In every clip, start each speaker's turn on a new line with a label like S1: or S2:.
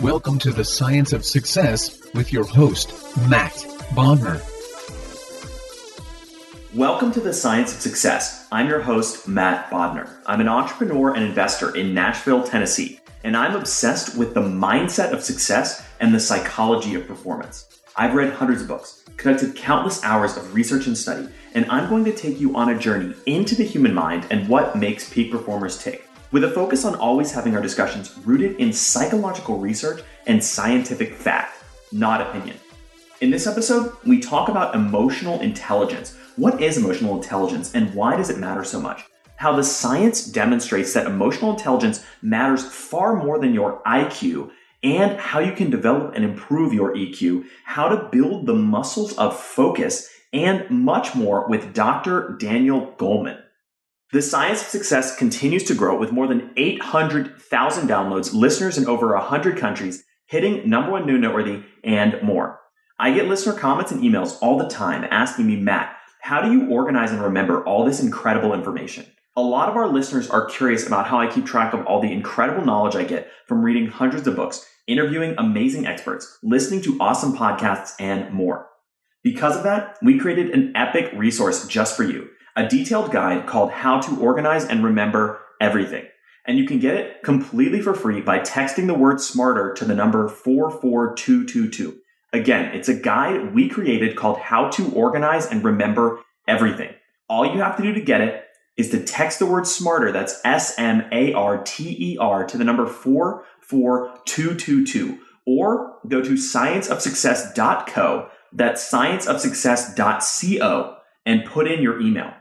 S1: Welcome to the Science of Success with your host, Matt Bodner.
S2: Welcome to the Science of Success. I'm your host, Matt Bodner. I'm an entrepreneur and investor in Nashville, Tennessee, and I'm obsessed with the mindset of success and the psychology of performance. I've read hundreds of books, conducted countless hours of research and study, and I'm going to take you on a journey into the human mind and what makes peak performers tick, with a focus on always having our discussions rooted in psychological research and scientific fact, not opinion. In this episode, we talk about emotional intelligence. What is emotional intelligence and why does it matter so much? How the science demonstrates that emotional intelligence matters far more than your IQ, and how you can develop and improve your EQ, how to build the muscles of focus, and much more with Dr. Daniel Goleman. The Science of Success continues to grow with more than 800,000 downloads, listeners in over 100 countries, hitting #1 new noteworthy, and more. I get listener comments and emails all the time asking me, Matt, how do you organize and remember all this incredible information? A lot of our listeners are curious about how I keep track of all the incredible knowledge I get from reading hundreds of books, interviewing amazing experts, listening to awesome podcasts, and more. Because of that, we created an epic resource just for you, a detailed guide called How to Organize and Remember Everything. And you can get it completely for free by texting the word SMARTER to the number 44222. Again, it's a guide we created called How to Organize and Remember Everything. All you have to do to get it is to text the word SMARTER, that's SMARTER, to the number 44222, or go to scienceofsuccess.co, that's scienceofsuccess.co, and put in your email.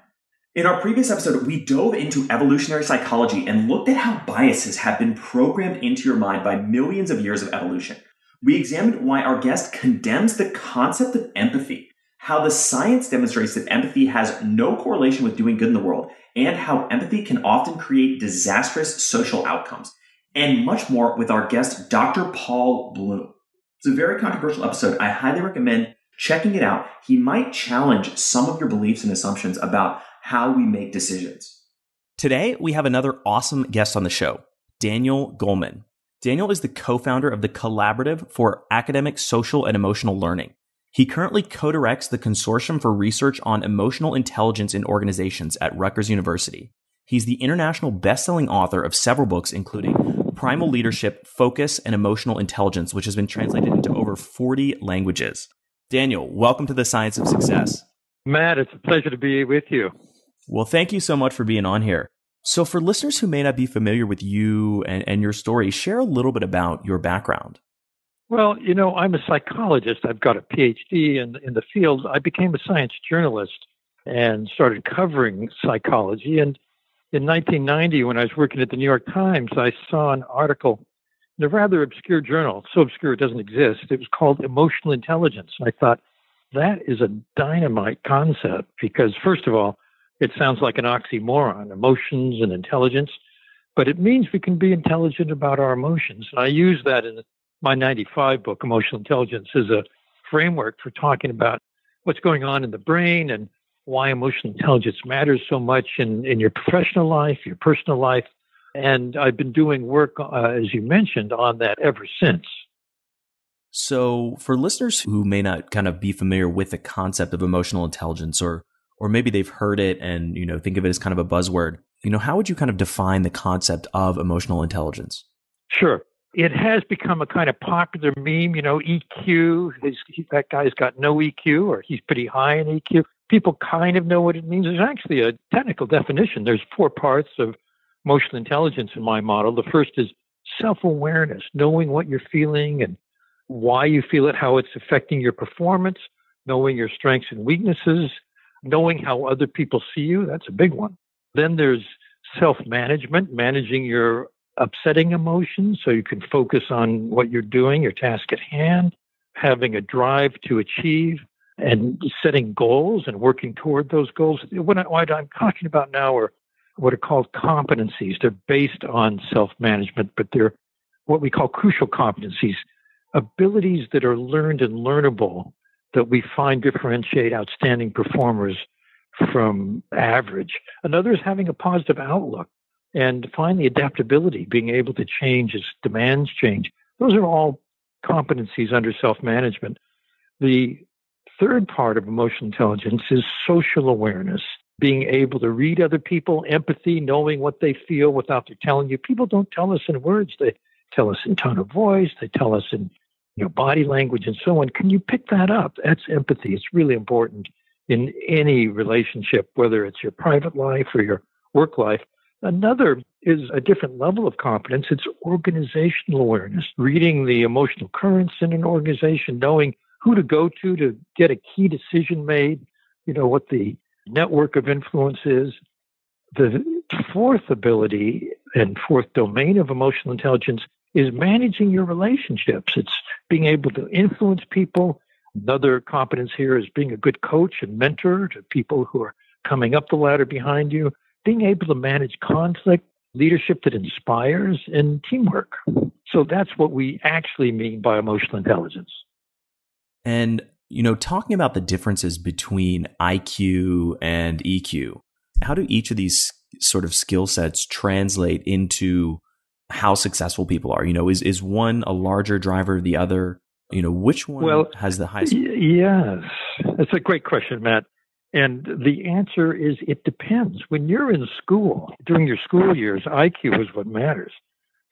S2: In our previous episode, we dove into evolutionary psychology and looked at how biases have been programmed into your mind by millions of years of evolution. We examined why our guest condemns the concept of empathy, how the science demonstrates that empathy has no correlation with doing good in the world, and how empathy can often create disastrous social outcomes, and much more with our guest, Dr. Paul Bloom. It's a very controversial episode. I highly recommend checking it out. He might challenge some of your beliefs and assumptions about how we make decisions.
S3: Today, we have another awesome guest on the show, Daniel Goleman. Daniel is the co-founder of the Collaborative for Academic, Social, and Emotional Learning. He currently co-directs the Consortium for Research on Emotional Intelligence in Organizations at Rutgers University. He's the international best-selling author of several books, including Primal Leadership, Focus, and Emotional Intelligence, which has been translated into over 40 languages. Daniel, welcome to the Science of Success.
S4: Matt, it's a pleasure to be with you.
S3: Well, thank you so much for being on here. So for listeners who may not be familiar with you and your story, share a little bit about your background.
S4: Well, I'm a psychologist. I've got a PhD in the field. I became a science journalist and started covering psychology. And in 1990, when I was working at the New York Times, I saw an article in a rather obscure journal, so obscure it doesn't exist. It was called Emotional Intelligence. I thought, that is a dynamite concept because, first of all, it sounds like an oxymoron, emotions and intelligence, but it means we can be intelligent about our emotions. And I use that in my 95 book, Emotional Intelligence, as a framework for talking about what's going on in the brain and why emotional intelligence matters so much in your professional life, your personal life. And I've been doing work, as you mentioned, on that ever since.
S3: So for listeners who may not kind of be familiar with the concept of emotional intelligence, or maybe they've heard it and, think of it as kind of a buzzword, how would you kind of define the concept of emotional intelligence?
S4: Sure. It has become a kind of popular meme, EQ. That guy's got no EQ, or he's pretty high in EQ. People kind of know what it means. There's actually a technical definition. There's 4 parts of emotional intelligence in my model. The first is self-awareness, knowing what you're feeling and why you feel it, how it's affecting your performance, knowing your strengths and weaknesses, knowing how other people see you. That's a big one. Then there's self-management, managing your upsetting emotions so you can focus on what you're doing, your task at hand, having a drive to achieve, and setting goals and working toward those goals. What I'm talking about now are what are called competencies. They're based on self-management, but they're what we call crucial competencies, abilities that are learned and learnable that we find differentiate outstanding performers from average. Another is having a positive outlook. And finally, adaptability, being able to change as demands change. Those are all competencies under self-management. The third part of emotional intelligence is social awareness, being able to read other people, empathy, knowing what they feel without their telling you. People don't tell us in words. They tell us in tone of voice. They tell us in body language and so on. Can you pick that up? That's empathy. It's really important in any relationship, whether it's your private life or your work life. Another is a different level of competence. It's organizational awareness, reading the emotional currents in an organization, knowing who to go to get a key decision made, what the network of influence is. The fourth ability and fourth domain of emotional intelligence is managing your relationships. It's being able to influence people. Another competence here is being a good coach and mentor to people who are coming up the ladder behind you, being able to manage conflict, leadership that inspires, and teamwork. So that's what we actually mean by emotional intelligence.
S3: And, talking about the differences between IQ and EQ, how do each of these sort of skill sets translate into how successful people are? Is one a larger driver of the other? Which one has the highest?
S4: Yes, that's a great question, Matt. And the answer is it depends. When you're in school, during your school years, IQ is what matters.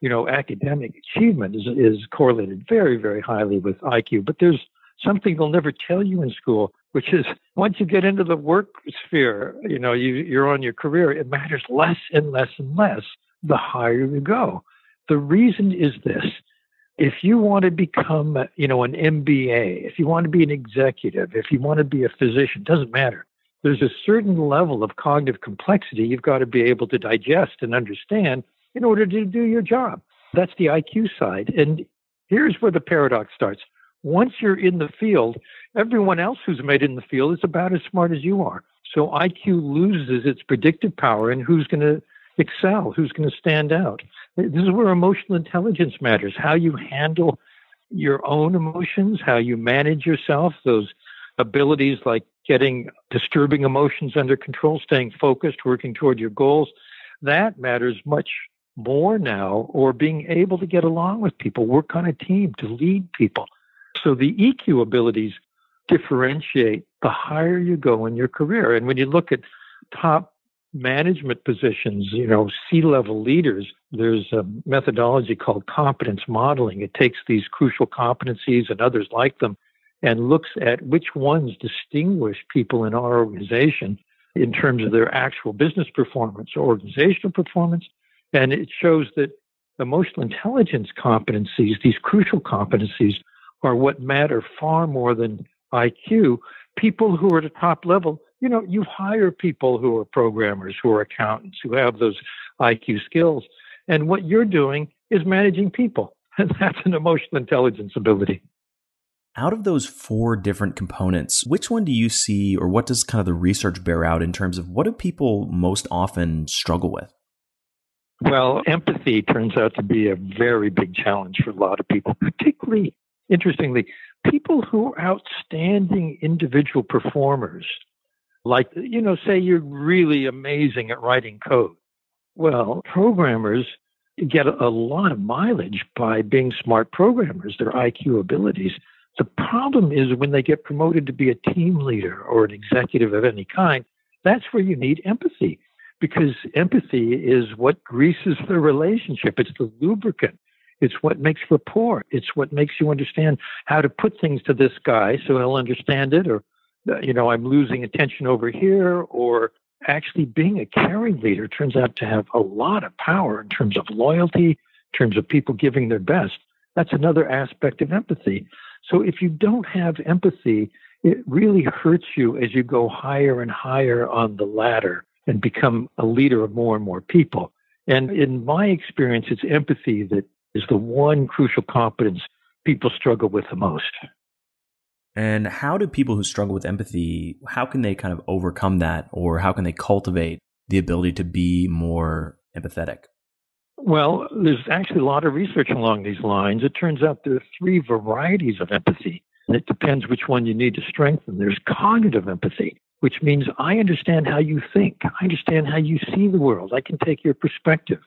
S4: Academic achievement is correlated very, very highly with IQ. But there's something they'll never tell you in school, which is once you get into the work sphere, you're on your career, it matters less and less and less the higher you go. The reason is this. If you want to become, an MBA, if you want to be an executive, if you want to be a physician, doesn't matter. There's a certain level of cognitive complexity you've got to be able to digest and understand in order to do your job. That's the IQ side. And here's where the paradox starts. Once you're in the field, everyone else who's made it in the field is about as smart as you are. So IQ loses its predictive power in who's going to excel, who's going to stand out. This is where emotional intelligence matters, how you handle your own emotions, how you manage yourself, those abilities like getting disturbing emotions under control, staying focused, working toward your goals. That matters much more now, or being able to get along with people, work on a team, to lead people. So the EQ abilities differentiate the higher you go in your career. And when you look at top management positions, C-level leaders, there's a methodology called competence modeling. It takes these crucial competencies and others like them and looks at which ones distinguish people in our organization in terms of their actual business performance or organizational performance. And it shows that emotional intelligence competencies, these crucial competencies, are what matter far more than IQ. People who are at the top level, you hire people who are programmers, who are accountants, who have those IQ skills. And what you're doing is managing people. And that's an emotional intelligence ability.
S3: Out of those four different components, which one do you see, or what does kind of the research bear out in terms of what do people most often struggle with?
S4: Well, empathy turns out to be a very big challenge for a lot of people, particularly, interestingly, people who are outstanding individual performers. Like, say you're really amazing at writing code. Well, programmers get a lot of mileage by being smart programmers, their IQ abilities. The problem is when they get promoted to be a team leader or an executive of any kind, that's where you need empathy, because empathy is what greases the relationship. It's the lubricant. It's what makes rapport. It's what makes you understand how to put things to this guy so he'll understand it, or, I'm losing attention over here, or actually being a caring leader turns out to have a lot of power in terms of loyalty, in terms of people giving their best. That's another aspect of empathy. So if you don't have empathy, it really hurts you as you go higher and higher on the ladder and become a leader of more and more people. And in my experience, it's empathy that is the one crucial competence people struggle with the most.
S3: And how do people who struggle with empathy, how can they kind of overcome that, or how can they cultivate the ability to be more empathetic?
S4: Well, there's actually a lot of research along these lines. It turns out there are 3 varieties of empathy, and it depends which one you need to strengthen. There's cognitive empathy, which means I understand how you think. I understand how you see the world. I can take your perspective.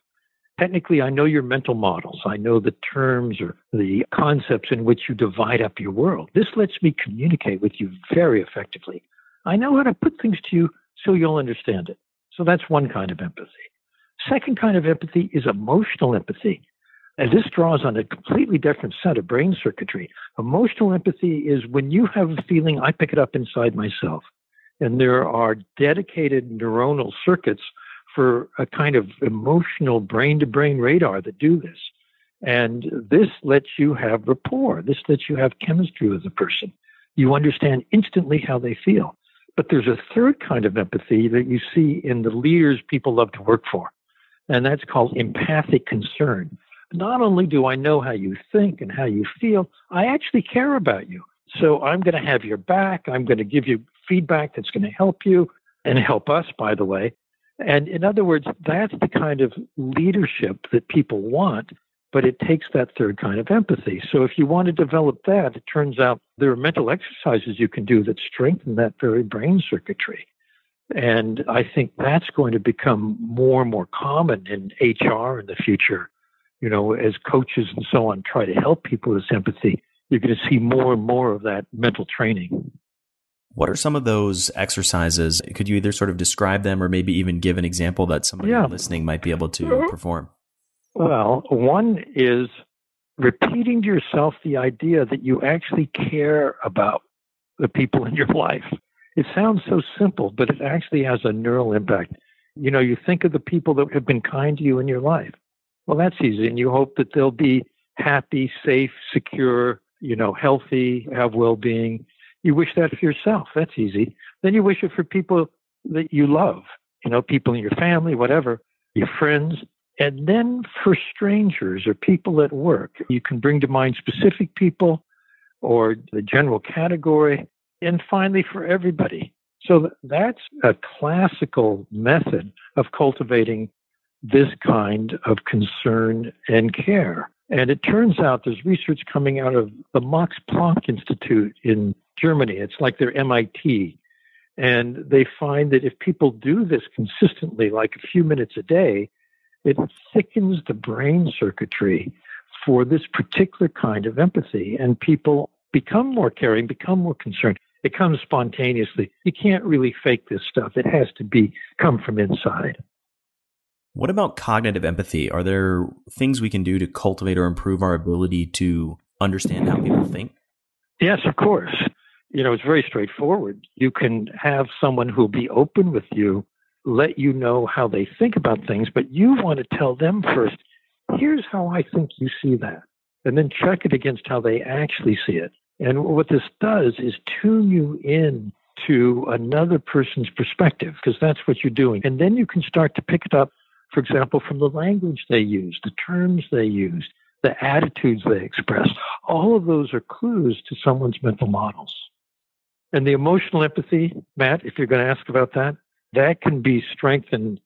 S4: Technically, I know your mental models. I know the terms or the concepts in which you divide up your world. This lets me communicate with you very effectively. I know how to put things to you so you'll understand it. So that's one kind of empathy. Second kind of empathy is emotional empathy. And this draws on a completely different set of brain circuitry. Emotional empathy is when you have a feeling, I pick it up inside myself. And there are dedicated neuronal circuits for a kind of emotional brain-to-brain radar that do this. And this lets you have rapport. This lets you have chemistry with a person. You understand instantly how they feel. But there's a third kind of empathy that you see in the leaders people love to work for, and that's called empathic concern. Not only do I know how you think and how you feel, I actually care about you. So I'm going to have your back. I'm going to give you feedback that's going to help you and help us, by the way. And in other words, that's the kind of leadership that people want, but it takes that third kind of empathy. So if you want to develop that, it turns out there are mental exercises you can do that strengthen that very brain circuitry. And I think that's going to become more and more common in HR in the future. You know, as coaches and so on try to help people with empathy, you're going to see more and more of that mental training.
S3: What are some of those exercises? Could you either sort of describe them or maybe even give an example that somebody listening might be able to perform?
S4: Well, one is repeating to yourself the idea that you actually care about the people in your life. It sounds so simple, but it actually has a neural impact. You know, you think of the people that have been kind to you in your life. Well, that's easy. And you hope that they'll be happy, safe, secure, you know, healthy, have well-being. You wish that for yourself. That's easy. Then you wish it for people that you love, you know, people in your family, whatever, your friends. And then for strangers or people at work, you can bring to mind specific people or the general category. And finally, for everybody. So that's a classical method of cultivating this kind of concern and care. And it turns out there's research coming out of the Max Planck Institute in Germany. It's like their MIT. And they find that if people do this consistently, like a few minutes a day, it thickens the brain circuitry for this particular kind of empathy. And people become more caring, become more concerned. It comes spontaneously. You can't really fake this stuff. It has to come from inside.
S3: What about cognitive empathy? Are there things we can do to cultivate or improve our ability to understand how people think?
S4: Yes, of course. You know, it's very straightforward. You can have someone who'll be open with you, let you know how they think about things, but you want to tell them first, here's how I think you see that, and then check it against how they actually see it. And what this does is tune you in to another person's perspective, because that's what you're doing. And then you can start to pick it up, for example, from the language they use, the terms they use, the attitudes they express. All of those are clues to someone's mental models. And the emotional empathy, Matt, if you're going to ask about that, that can be strengthened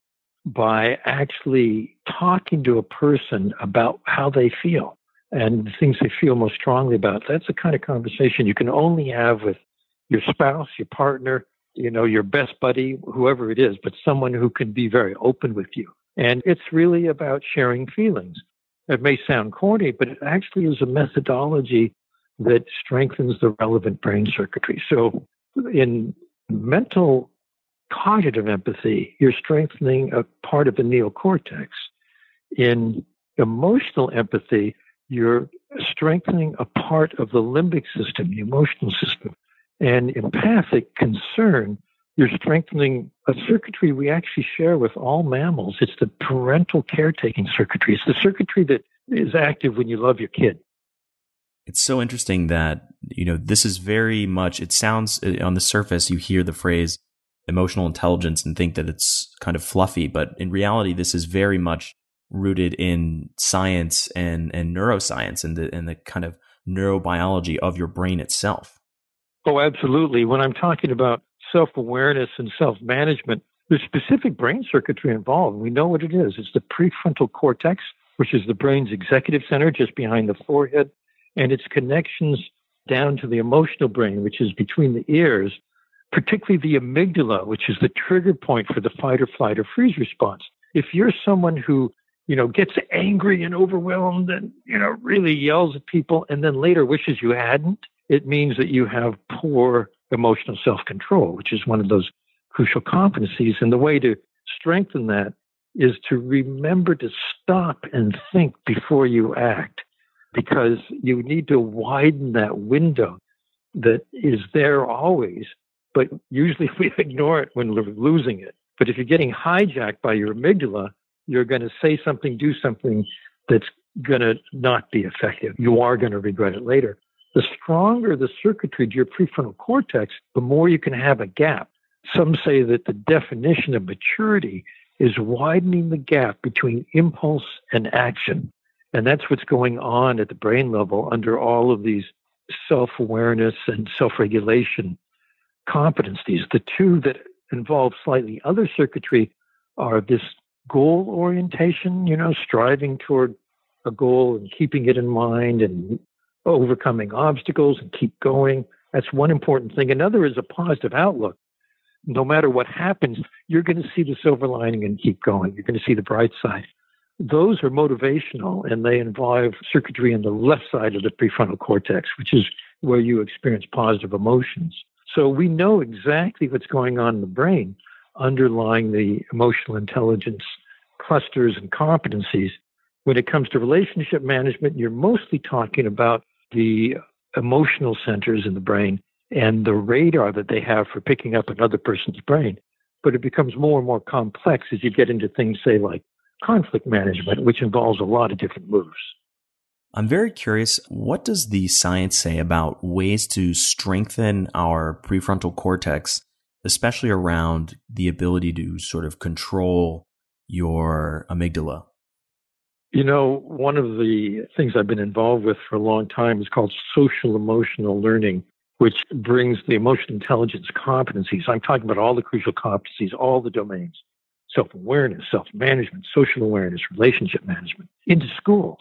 S4: by actually talking to a person about how they feel and the things they feel most strongly about. That's the kind of conversation you can only have with your spouse, your partner, you know, your best buddy, whoever it is, but someone who can be very open with you. And it's really about sharing feelings. It may sound corny, but it actually is a methodology that strengthens the relevant brain circuitry. So in mental cognitive empathy, you're strengthening a part of the neocortex. In emotional empathy, you're strengthening a part of the limbic system, the emotional system. And empathic concern, you're strengthening a circuitry we actually share with all mammals. It's the parental caretaking circuitry. It's the circuitry that is active when you love your kid.
S3: It's so interesting that, you know, this is very much, it sounds on the surface, you hear the phrase emotional intelligence and think that it's kind of fluffy, but in reality, this is very much rooted in science and neuroscience and the kind of neurobiology of your brain itself.
S4: Oh, absolutely. When I'm talking about self-awareness and self-management, there's specific brain circuitry involved. We know what it is. It's the prefrontal cortex, which is the brain's executive center just behind the forehead, and its connections down to the emotional brain, which is between the ears, particularly the amygdala, which is the trigger point for the fight or flight or freeze response. If you're someone who gets angry and overwhelmed and, really yells at people and then later wishes you hadn't, it means that you have poor emotional self-control, which is one of those crucial competencies. And the way to strengthen that is to remember to stop and think before you act, because you need to widen that window that is there always, but usually we ignore it when we're losing it. But if you're getting hijacked by your amygdala, you're going to say something, do something that's going to not be effective. You are going to regret it later. The stronger the circuitry to your prefrontal cortex, the more you can have a gap. Some say that the definition of maturity is widening the gap between impulse and action. And that's what's going on at the brain level under all of these self-awareness and self-regulation competencies. The two that involve slightly other circuitry are this goal orientation, striving toward a goal and keeping it in mind and overcoming obstacles and keep going. That's one important thing. Another is a positive outlook. No matter what happens, you're going to see the silver lining and keep going. You're going to see the bright side. Those are motivational, and they involve circuitry on the left side of the prefrontal cortex, which is where you experience positive emotions. So we know exactly what's going on in the brain underlying the emotional intelligence clusters and competencies. When it comes to relationship management, you're mostly talking about the emotional centers in the brain and the radar that they have for picking up another person's brain. But it becomes more and more complex as you get into things, say, like conflict management, which involves a lot of different moves.
S3: I'm very curious, what does the science say about ways to strengthen our prefrontal cortex, especially around the ability to sort of control your amygdala?
S4: One of the things I've been involved with for a long time is called social emotional learning, which brings the emotional intelligence competencies. I'm talking about all the crucial competencies, all the domains, self-awareness, self-management, social awareness, relationship management, into schools.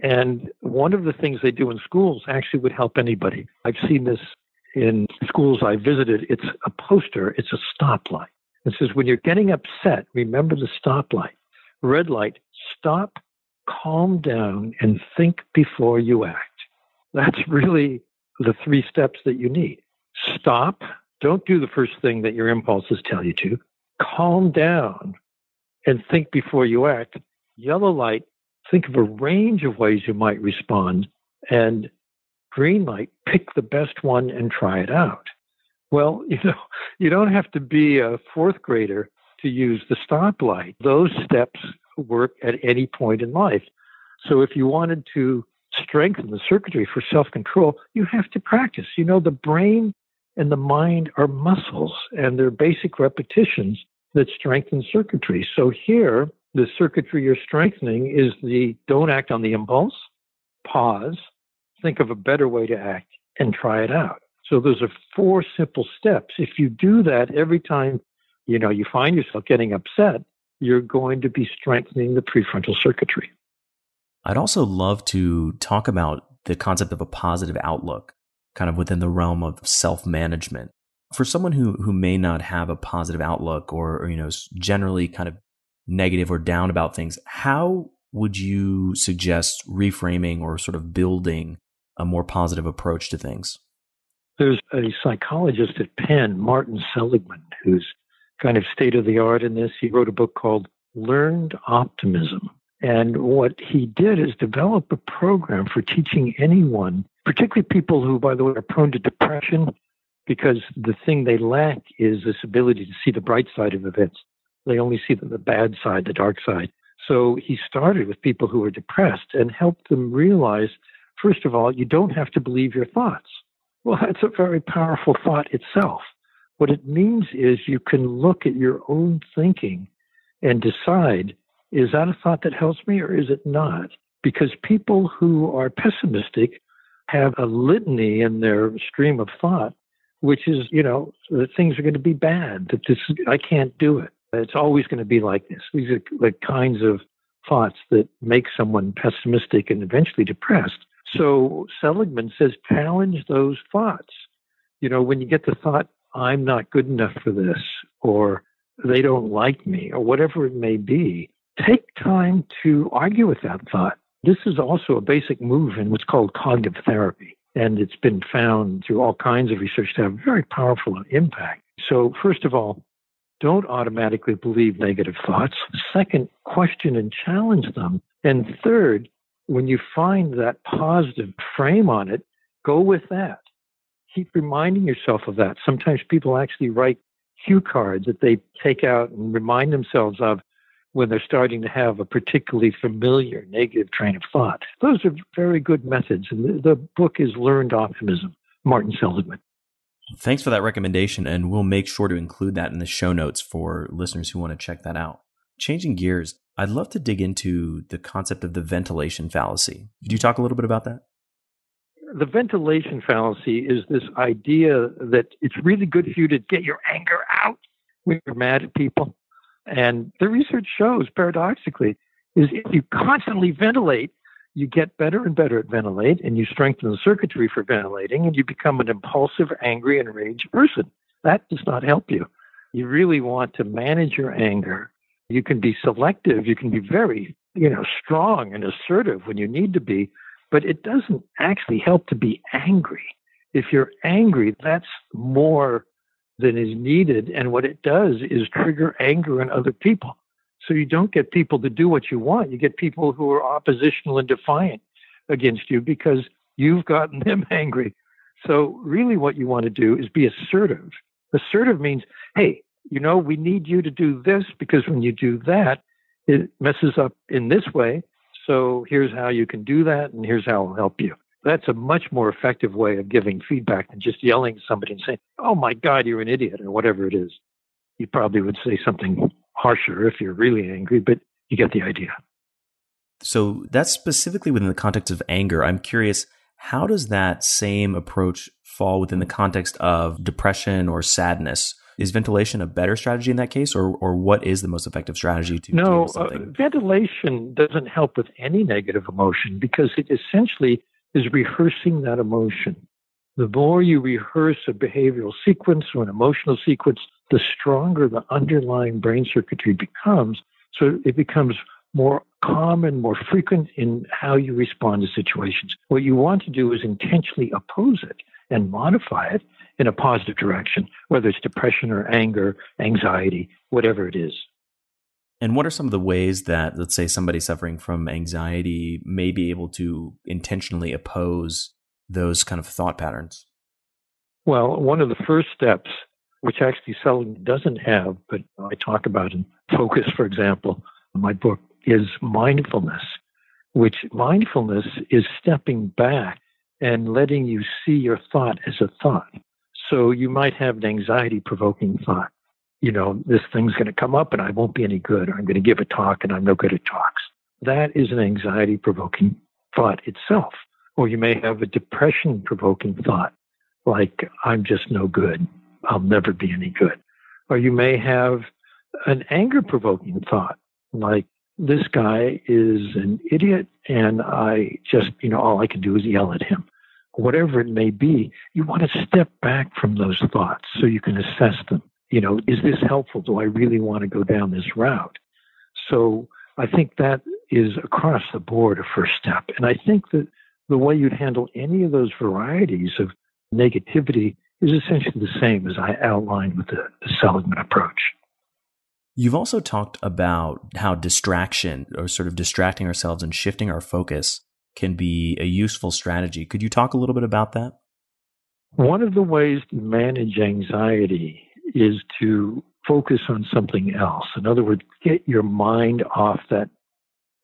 S4: And one of the things they do in schools actually would help anybody. I've seen this in schools I visited. It's a poster. It's a stoplight. It says, when you're getting upset, remember the stoplight. Red light, stop, calm down, and think before you act. That's really the 3 steps that you need. Stop. Don't do the first thing that your impulses tell you to. Calm down and think before you act. Yellow light, think of a range of ways you might respond. And green light, pick the best one and try it out. Well, you don't have to be a 4th grader to use the stoplight. Those steps work at any point in life. So if you wanted to strengthen the circuitry for self-control, you have to practice. The brain and the mind are muscles, and they're basic repetitions that strengthen circuitry. So here, the circuitry you're strengthening is the don't act on the impulse, pause, think of a better way to act, and try it out. So those are 4 simple steps. If you do that every time, you find yourself getting upset, you're going to be strengthening the prefrontal circuitry.
S3: I'd also love to talk about the concept of a positive outlook, kind of within the realm of self-management. For someone who may not have a positive outlook or generally kind of negative or down about things, how would you suggest reframing or sort of building a more positive approach to things?
S4: There's a psychologist at Penn, Martin Seligman, who's kind of state-of-the-art in this. He wrote a book called Learned Optimism. And what he did is develop a program for teaching anyone, particularly people who, by the way, are prone to depression, because the thing they lack is this ability to see the bright side of events. They only see the bad side, the dark side. So he started with people who are depressed and helped them realize, first of all, you don't have to believe your thoughts. Well, that's a very powerful thought itself. What it means is you can look at your own thinking and decide, is that a thought that helps me or is it not? Because people who are pessimistic have a litany in their stream of thought, which is, that things are going to be bad, that I can't do it. It's always going to be like this. These are the kinds of thoughts that make someone pessimistic and eventually depressed. So Seligman says, challenge those thoughts. When you get the thought, I'm not good enough for this, or they don't like me, or whatever it may be, take time to argue with that thought. This is also a basic move in what's called cognitive therapy. And it's been found through all kinds of research to have very powerful impact. So first of all, don't automatically believe negative thoughts. Second, question and challenge them. And third, when you find that positive frame on it, go with that. Keep reminding yourself of that. Sometimes people actually write cue cards that they take out and remind themselves of when they're starting to have a particularly familiar negative train of thought. Those are very good methods. And the book is Learned Optimism, Martin Seligman.
S3: Thanks for that recommendation, and we'll make sure to include that in the show notes for listeners who want to check that out. Changing gears, I'd love to dig into the concept of the ventilation fallacy. Could you talk a little bit about that?
S4: The ventilation fallacy is this idea that it's really good for you to get your anger out when you're mad at people. And the research shows, paradoxically, is if you constantly ventilate, you get better and better at ventilate, and you strengthen the circuitry for ventilating, and you become an impulsive, angry, and enraged person. That does not help you. You really want to manage your anger. You can be selective. You can be very, strong and assertive when you need to be, but it doesn't actually help to be angry. If you're angry, that's more than is needed, and what it does is trigger anger in other people. So you don't get people to do what you want. You get people who are oppositional and defiant against you because you've gotten them angry. So really what you want to do is be assertive. Assertive means, hey, we need you to do this because when you do that, it messes up in this way. So here's how you can do that, and here's how I'll help you. That's a much more effective way of giving feedback than just yelling at somebody and saying, oh my God, you're an idiot, or whatever it is. You probably would say something harsher if you're really angry, but you get the idea.
S3: So that's specifically within the context of anger. I'm curious, how does that same approach fall within the context of depression or sadness? Is ventilation a better strategy in that case, or what is the most effective strategy to deal with something?
S4: Ventilation doesn't help with any negative emotion because it essentially is rehearsing that emotion. The more you rehearse a behavioral sequence or an emotional sequence, the stronger the underlying brain circuitry becomes. So it becomes more common, more frequent in how you respond to situations. What you want to do is intentionally oppose it and modify it in a positive direction, whether it's depression or anger, anxiety, whatever it is.
S3: And what are some of the ways that, let's say, somebody suffering from anxiety may be able to intentionally oppose those kind of thought patterns?
S4: Well, one of the first steps, which actually Seligman doesn't have, but I talk about in Focus, for example, in my book, is mindfulness, which mindfulness is stepping back and letting you see your thought as a thought. So you might have an anxiety-provoking thought. This thing's going to come up and I won't be any good, or I'm going to give a talk and I'm no good at talks. That is an anxiety-provoking thought itself. Or you may have a depression-provoking thought, like, I'm just no good. I'll never be any good. Or you may have an anger-provoking thought, like, this guy is an idiot and I just, all I can do is yell at him. Whatever it may be, you want to step back from those thoughts so you can assess them. Is this helpful? Do I really want to go down this route? So I think that is across the board a first step. And I think that the way you'd handle any of those varieties of negativity is essentially the same as I outlined with the Seligman approach.
S3: You've also talked about how distraction, or sort of distracting ourselves and shifting our focus, can be a useful strategy. Could you talk a little bit about that?
S4: One of the ways to manage anxiety is to focus on something else. In other words, get your mind off that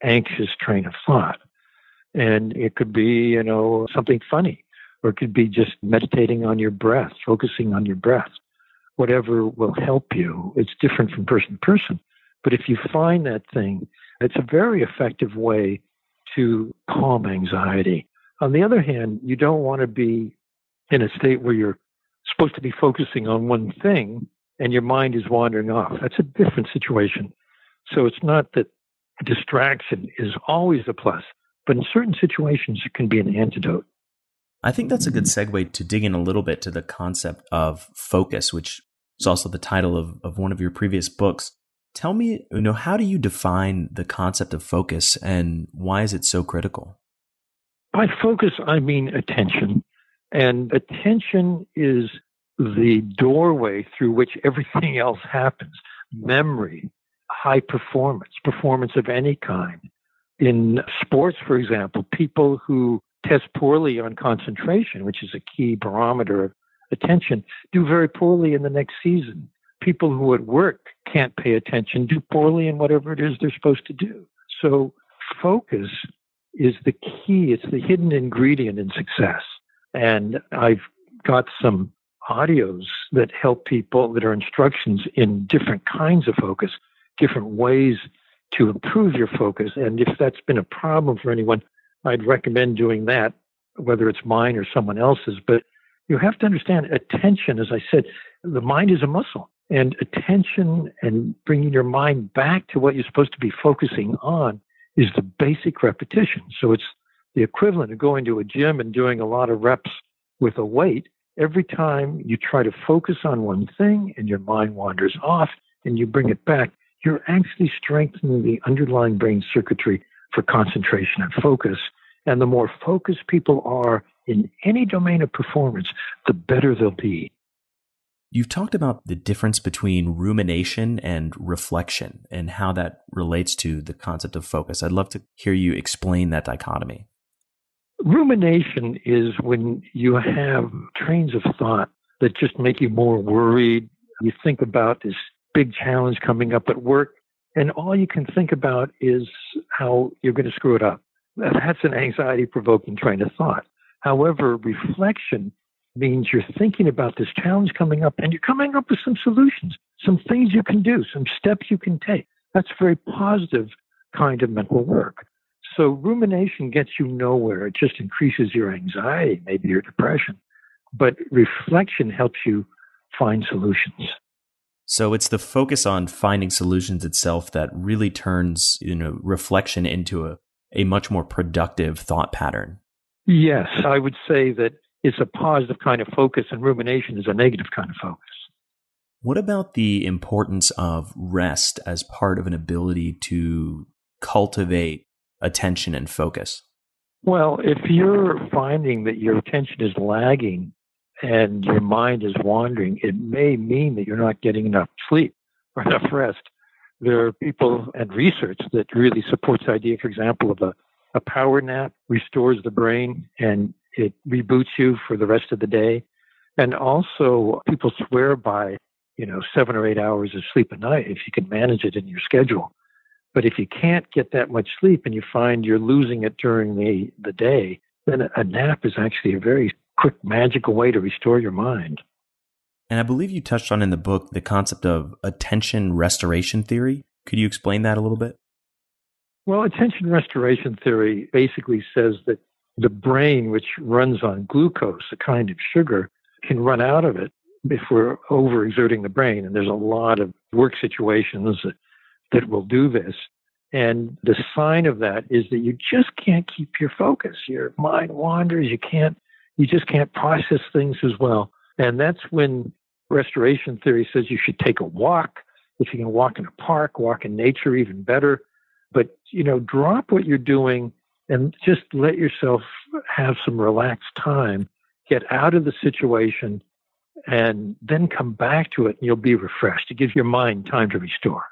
S4: anxious train of thought. And it could be, something funny, or it could be just meditating on your breath, focusing on your breath. Whatever will help you. It's different from person to person. But if you find that thing, it's a very effective way to calm anxiety. On the other hand, you don't want to be in a state where you're supposed to be focusing on one thing and your mind is wandering off. That's a different situation. So it's not that distraction is always a plus, but in certain situations, it can be an antidote.
S3: I think that's a good segue to dig in a little bit to the concept of focus, which is also the title of one of your previous books. Tell me, how do you define the concept of focus and why is it so critical?
S4: By focus, I mean attention. And attention is the doorway through which everything else happens. Memory, high performance of any kind. In sports, for example, people who test poorly on concentration, which is a key barometer of attention, do very poorly in the next season. People who at work can't pay attention do poorly in whatever it is they're supposed to do. So focus is the key. It's the hidden ingredient in success. And I've got some audios that help people, that are instructions in different kinds of focus, different ways to improve your focus. And if that's been a problem for anyone, I'd recommend doing that, whether it's mine or someone else's. But you have to understand attention, as I said, the mind is a muscle. And attention and bringing your mind back to what you're supposed to be focusing on is the basic repetition. So it's the equivalent of going to a gym and doing a lot of reps with a weight. Every time you try to focus on one thing and your mind wanders off and you bring it back, you're actually strengthening the underlying brain circuitry for concentration and focus. And the more focused people are in any domain of performance, the better they'll be.
S3: You've talked about the difference between rumination and reflection and how that relates to the concept of focus. I'd love to hear you explain that dichotomy.
S4: Rumination is when you have trains of thought that just make you more worried. You think about this big challenge coming up at work, and all you can think about is how you're going to screw it up. That's an anxiety-provoking train of thought. However, reflection means you're thinking about this challenge coming up and you're coming up with some solutions, some things you can do, some steps you can take. That's very positive kind of mental work. So rumination gets you nowhere. It just increases your anxiety, maybe your depression. But reflection helps you find solutions.
S3: So it's the focus on finding solutions itself that really turns, reflection into a much more productive thought pattern.
S4: Yes, I would say that it's a positive kind of focus and rumination is a negative kind of focus.
S3: What about the importance of rest as part of an ability to cultivate attention and focus?
S4: Well, if you're finding that your attention is lagging and your mind is wandering, it may mean that you're not getting enough sleep or enough rest. There are people and research that really supports the idea, for example, of a power nap restores the brain and it reboots you for the rest of the day. And also people swear by, 7 or 8 hours of sleep a night if you can manage it in your schedule. But if you can't get that much sleep and you find you're losing it during the day, then a nap is actually a very quick, magical way to restore your mind.
S3: And I believe you touched on in the book the concept of attention restoration theory. Could you explain that a little bit?
S4: Well, attention restoration theory basically says that the brain, which runs on glucose, a kind of sugar, can run out of it if we're overexerting the brain. And there's a lot of work situations that will do this. And the sign of that is that you just can't keep your focus. Your mind wanders. You just can't process things as well. And that's when restoration theory says you should take a walk. If you can walk in a park, walk in nature, even better. But, drop what you're doing and just let yourself have some relaxed time, get out of the situation, and then come back to it and you'll be refreshed. It gives your mind time to restore.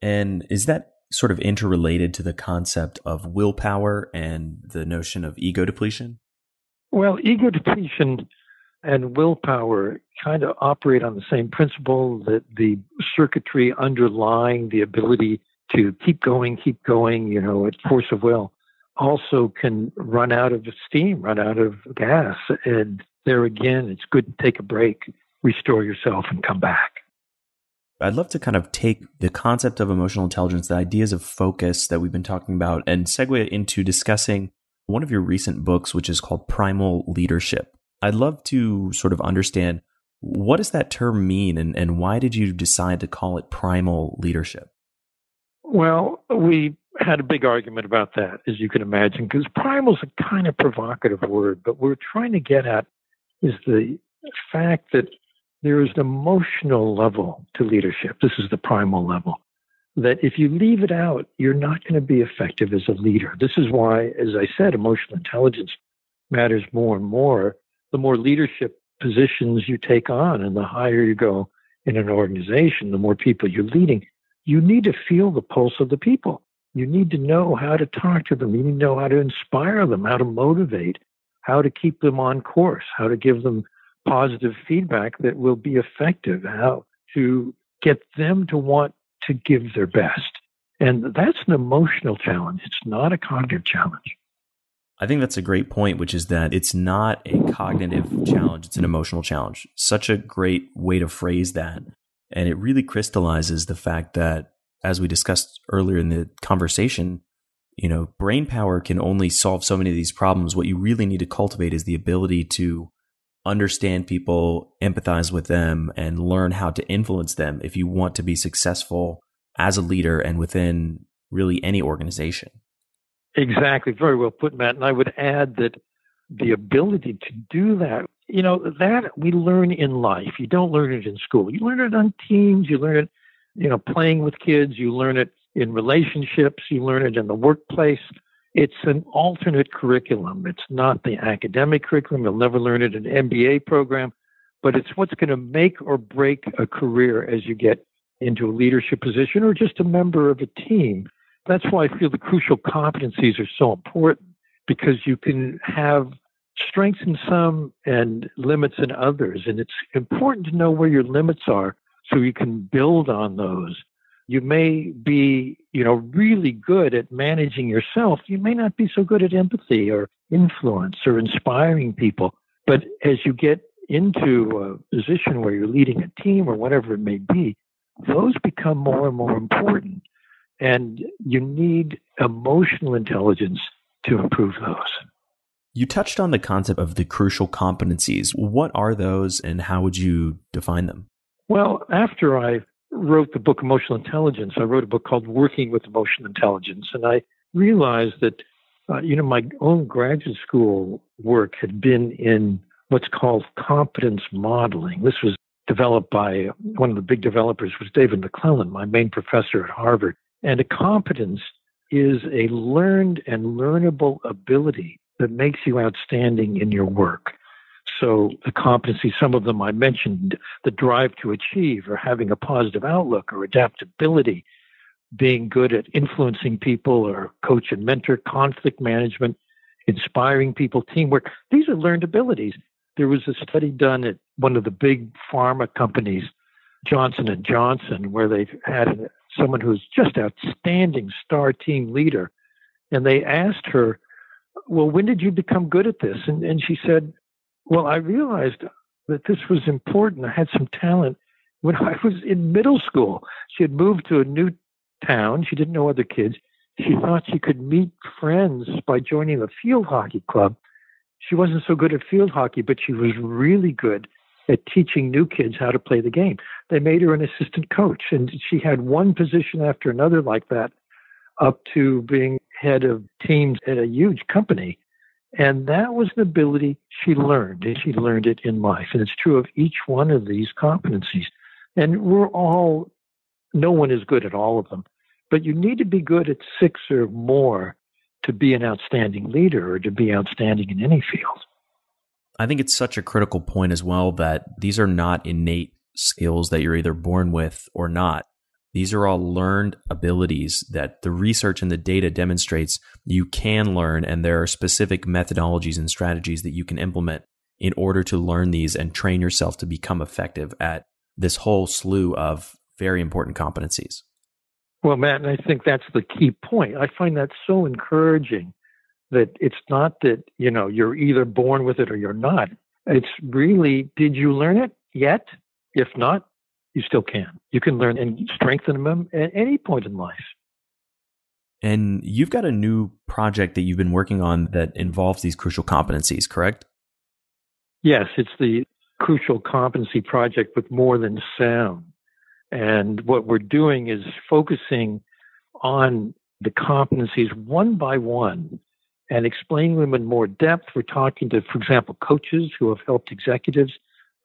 S3: And is that sort of interrelated to the concept of willpower and the notion of ego depletion?
S4: Well, ego depletion and willpower kind of operate on the same principle, that the circuitry underlying the ability to keep going, at force of will, also can run out of steam, run out of gas. And there again, it's good to take a break, restore yourself, and come back.
S3: I'd love to kind of take the concept of emotional intelligence, the ideas of focus that we've been talking about, and segue it into discussing one of your recent books, which is called Primal Leadership. I'd love to sort of understand, what does that term mean, and why did you decide to call it primal leadership?
S4: Well, we had a big argument about that, as you can imagine, because primal is a kind of provocative word, but what we're trying to get at is the fact that there is an emotional level to leadership. This is the primal level. that if you leave it out, you're not going to be effective as a leader. This is why, as I said, emotional intelligence matters more and more. The more leadership positions you take on and the higher you go in an organization, the more people you're leading, you need to feel the pulse of the people. You need to know how to talk to them. You need to know how to inspire them, how to motivate, how to keep them on course, how to give them positive feedback that will be effective, how to get them to want to give their best. And that's an emotional challenge. It's not a cognitive challenge.
S3: I think that's a great point, which is that it's not a cognitive challenge, it's an emotional challenge. Such a great way to phrase that. And it really crystallizes the fact that, as we discussed earlier in the conversation, brain power can only solve so many of these problems. What you really need to cultivate is the ability to understand people, empathize with them, and learn how to influence them if you want to be successful as a leader and within really any organization.
S4: Exactly. Very well put, Matt. And I would add that the ability to do that, that we learn in life. You don't learn it in school. You learn it on teams. You learn it, playing with kids. You learn it in relationships. You learn it in the workplace. It's an alternate curriculum. It's not the academic curriculum. You'll never learn it in an MBA program, but it's what's going to make or break a career as you get into a leadership position or just a member of a team. That's why I feel the crucial competencies are so important, because you can have strengths in some and limits in others. And it's important to know where your limits are so you can build on those. You may be, really good at managing yourself. You may not be so good at empathy or influence or inspiring people. But as you get into a position where you're leading a team or whatever it may be, those become more and more important. And you need emotional intelligence to improve those.
S3: You touched on the concept of the crucial competencies. What are those and how would you define them?
S4: Well, after I wrote the book Emotional Intelligence, I wrote a book called Working with Emotional Intelligence. And I realized that, my own graduate school work had been in what's called competence modeling. This was developed by one of the big developers, was David McClellan, my main professor at Harvard. And a competence is a learned and learnable ability that makes you outstanding in your work. So the competencies, some of them I mentioned, the drive to achieve or having a positive outlook or adaptability, being good at influencing people or coach and mentor, conflict management, inspiring people, teamwork. These are learned abilities. There was a study done at one of the big pharma companies, Johnson & Johnson, where they had someone who's just outstanding star team leader. And they asked her, well, when did you become good at this? And she said, well, I realized that this was important. I had some talent when I was in middle school. She had moved to a new town. She didn't know other kids. She thought she could meet friends by joining the field hockey club. She wasn't so good at field hockey, but she was really good at teaching new kids how to play the game. They made her an assistant coach, and she had one position after another like that, up to being head of teams at a huge company. And that was an ability she learned, and she learned it in life. And it's true of each one of these competencies. And no one is good at all of them, but you need to be good at 6 or more to be an outstanding leader or to be outstanding in any field.
S3: I think it's such a critical point as well that these are not innate skills that you're either born with or not. These are all learned abilities that the research and the data demonstrates you can learn, and there are specific methodologies and strategies that you can implement in order to learn these and train yourself to become effective at this whole slew of very important competencies.
S4: Well, Matt, and I think that's the key point. I find that so encouraging that it's not that, you're either born with it or you're not. It's really, did you learn it yet? If not, you still can. You can learn and strengthen them at any point in life.
S3: And you've got a new project that you've been working on that involves these crucial competencies, correct?
S4: Yes, it's the Crucial Competency Project with More Than Sound. And what we're doing is focusing on the competencies one by one and explaining them in more depth. We're talking to, for example, coaches who have helped executives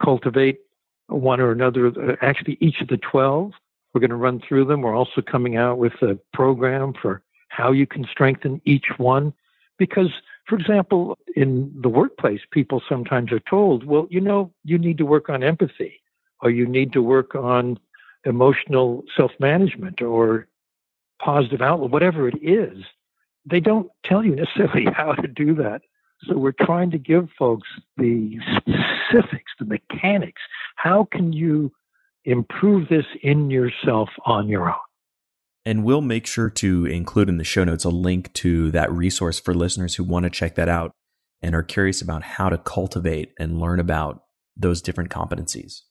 S4: cultivate one or another, actually each of the 12 We're going to run through them. We're also coming out with a program for how you can strengthen each one. Because, for example, in the workplace, people sometimes are told, well, you need to work on empathy, or you need to work on emotional self-management or positive outlook, whatever it is. They don't tell you necessarily how to do that. So we're trying to give folks the specifics, the mechanics. How can you improve this in yourself on your own?
S3: And we'll make sure to include in the show notes a link to that resource for listeners who want to check that out and are curious about how to cultivate and learn about those different competencies.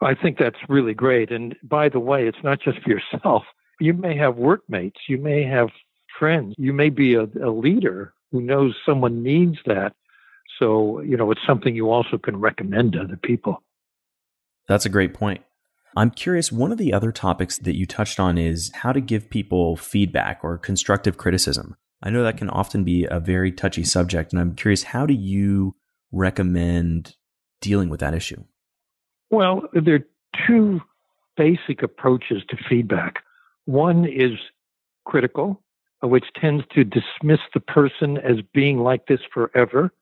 S4: I think that's really great. And by the way, it's not just for yourself. You may have workmates. You may have friends. You may be a leader who knows someone needs that. So, it's something you also can recommend to other people.
S3: That's a great point. I'm curious, one of the other topics that you touched on is how to give people feedback or constructive criticism. I know that can often be a very touchy subject, and I'm curious, how do you recommend dealing with that issue?
S4: Well, there are two basic approaches to feedback. One is critical, which tends to dismiss the person as being like this forever,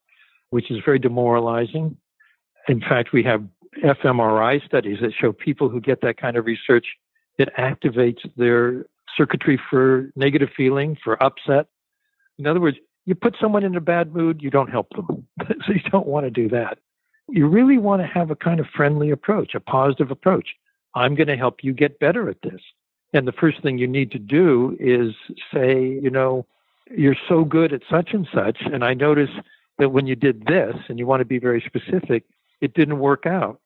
S4: which is very demoralizing. In fact, we have fMRI studies that show people who get that kind of research, it activates their circuitry for negative feeling, for upset. In other words, you put someone in a bad mood, you don't help them. So you don't want to do that. You really want to have a kind of friendly approach, a positive approach. I'm going to help you get better at this. And the first thing you need to do is say, you're so good at such and such, and I notice that when you did this, and you want to be very specific, it didn't work out.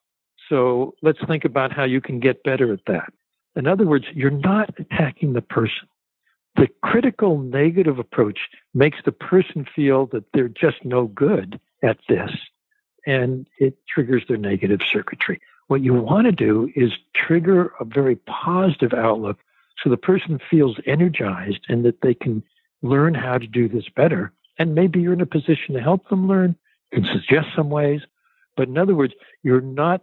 S4: So let's think about how you can get better at that. In other words, you're not attacking the person. The critical negative approach makes the person feel that they're just no good at this, and it triggers their negative circuitry. What you want to do is trigger a very positive outlook so the person feels energized and that they can learn how to do this better. And maybe you're in a position to help them learn and suggest some ways. But in other words, you're not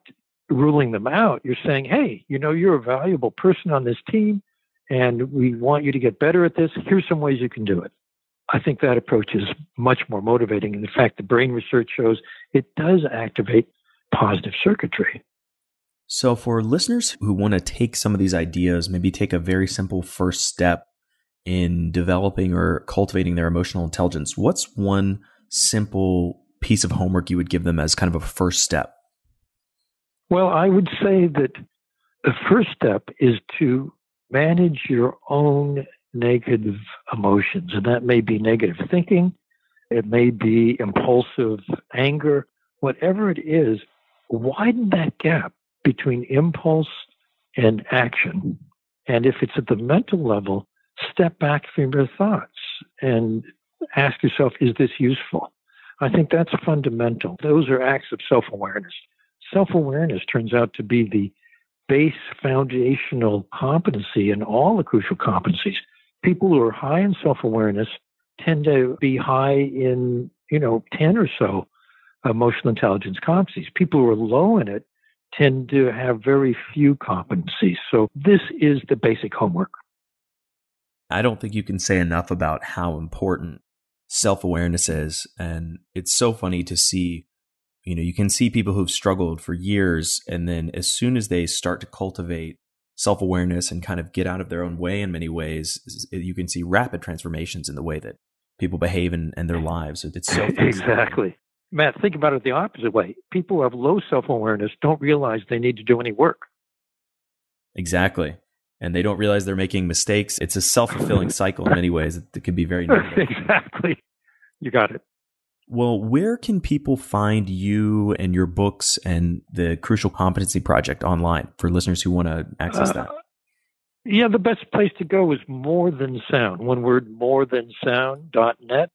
S4: ruling them out. You're saying, hey, you're a valuable person on this team, and we want you to get better at this. Here's some ways you can do it. I think that approach is much more motivating. And in fact, the brain research shows it does activate positive circuitry.
S3: So for listeners who want to take some of these ideas, maybe take a very simple first step in developing or cultivating their emotional intelligence, what's one simple piece of homework you would give them as kind of a first step?
S4: Well, I would say that the first step is to manage your own negative emotions. And that may be negative thinking. It may be impulsive anger. Whatever it is, widen that gap between impulse and action. And if it's at the mental level, step back from your thoughts and ask yourself, is this useful? I think that's fundamental. Those are acts of self-awareness. Self-awareness turns out to be the base foundational competency in all the crucial competencies. People who are high in self-awareness tend to be high in, 10 or so emotional intelligence competencies. People who are low in it tend to have very few competencies. So this is the basic homework.
S3: I don't think you can say enough about how important self-awareness is. And it's so funny to see, you can see people who've struggled for years, and then as soon as they start to cultivate self-awareness and kind of get out of their own way in many ways, you can see rapid transformations in the way that people behave in their lives. It's so fascinating.
S4: Exactly. Matt, think about it the opposite way. People who have low self-awareness don't realize they need to do any work.
S3: Exactly. And they don't realize they're making mistakes. It's a self-fulfilling cycle in many ways that can be very negative.
S4: Exactly. You got it.
S3: Well, where can people find you and your books and the Crucial Competency Project online for listeners who want to access that?
S4: The best place to go is More Than Sound. One word, morethansound.net.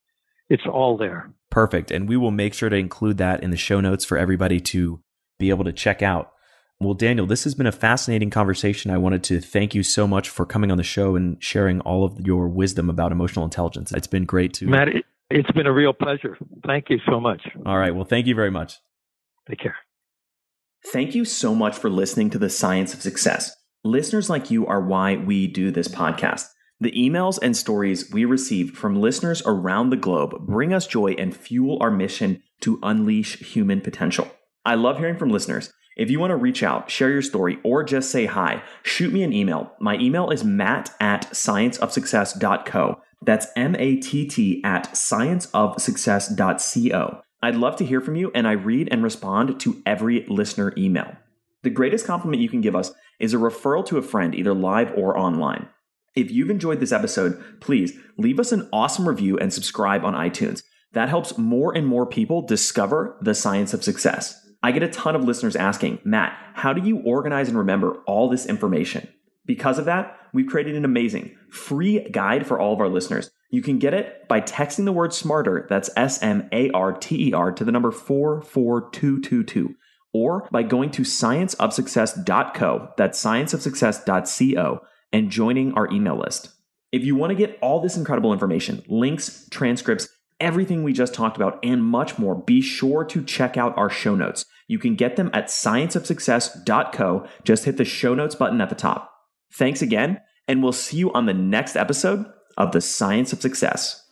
S4: It's all there.
S3: Perfect. And we will make sure to include that in the show notes for everybody to be able to check out. Well, Daniel, this has been a fascinating conversation. I wanted to thank you so much for coming on the show and sharing all of your wisdom about emotional intelligence. It's been great to...
S4: Matt, it's been a real pleasure. Thank you so much.
S3: All right. Well, thank you very much.
S4: Take care.
S2: Thank you so much for listening to The Science of Success. Listeners like you are why we do this podcast. The emails and stories we receive from listeners around the globe bring us joy and fuel our mission to unleash human potential. I love hearing from listeners. If you want to reach out, share your story, or just say hi, shoot me an email. My email is matt@scienceofsuccess.co. That's matt@scienceofsuccess.co. I'd love to hear from you, and I read and respond to every listener email. The greatest compliment you can give us is a referral to a friend, either live or online. If you've enjoyed this episode, please leave us an awesome review and subscribe on iTunes. That helps more and more people discover the science of success. I get a ton of listeners asking, Matt, how do you organize and remember all this information? Because of that, we've created an amazing free guide for all of our listeners. You can get it by texting the word SMARTER, that's SMARTER, to the number 44222. Or by going to scienceofsuccess.co, that's scienceofsuccess.co, and joining our email list. If you want to get all this incredible information, links, transcripts, everything we just talked about, and much more, be sure to check out our show notes. You can get them at scienceofsuccess.co. Just hit the show notes button at the top. Thanks again, and we'll see you on the next episode of The Science of Success.